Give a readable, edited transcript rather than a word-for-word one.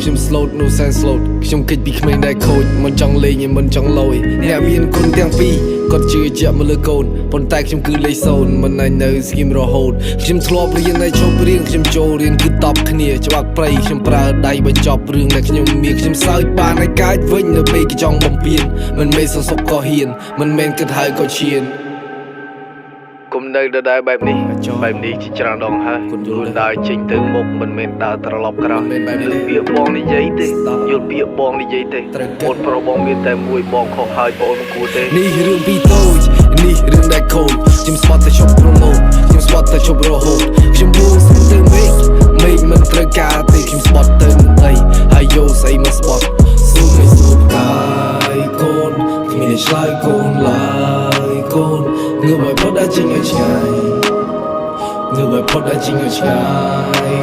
ខ្ញុំ slot no sense slot ខ្ញុំគិតពីក្មេងដែលខូចមិនចង់លេងឯមិនចង់លយអ្នកមានគុណទាំងពីរគាត់ជឿជាក់មកលើកូនប៉ុន្តែខ្ញុំគឺលេខ0មិនឲ្យនៅស្គីមរហូតខ្ញុំធ្លាប់រៀនឲ្យជប់រៀងខ្ញុំចូលរៀនគឺតបគ្នាច្បាប់ព្រៃខ្ញុំប្រើដៃបញ្ចប់រឿងដែលខ្ញុំមានខ្ញុំសើចបានឲ្យកាចវិញនៅពេលគេចង់បំពេញមិនមែនសសុកក៏ហ៊ានមិនមែនគិតហើយក៏ឈានគុំនៅដដែលបែបនេះជាច្រើនដងហើយគុំដើរចេញទៅមុខមិនមែនដើរត្រឡប់ក្រោយយល់ពាក្យបងនិយាយទេយល់ពាក្យបងនិយាយទេអូនប្រុសបងមានតែមួយបងខុសហើយបងមិនគួរទេនេះរឿងពីតូចនេះរឿងដែលខូចខ្ញុំស្បត់តែជប់ប្រមូលខ្ញុំស្បត់តែជប់រហូតខ្ញុំបួងស្ទៅមេឃមិនត្រូវការទេខ្ញុំស្បត់ទៅនឹងអីហើយយកស្អីមកស្បត់ស៊ូមិនស៊ូកាយកូនគ្មានឆ្លើយកូនឡើយកូនងើបឲ្យផុតដល់ចេញឲ្យឆ្ងាយងើបឲ្យផុតដល់ចេញឲ្យឆ្ងាយ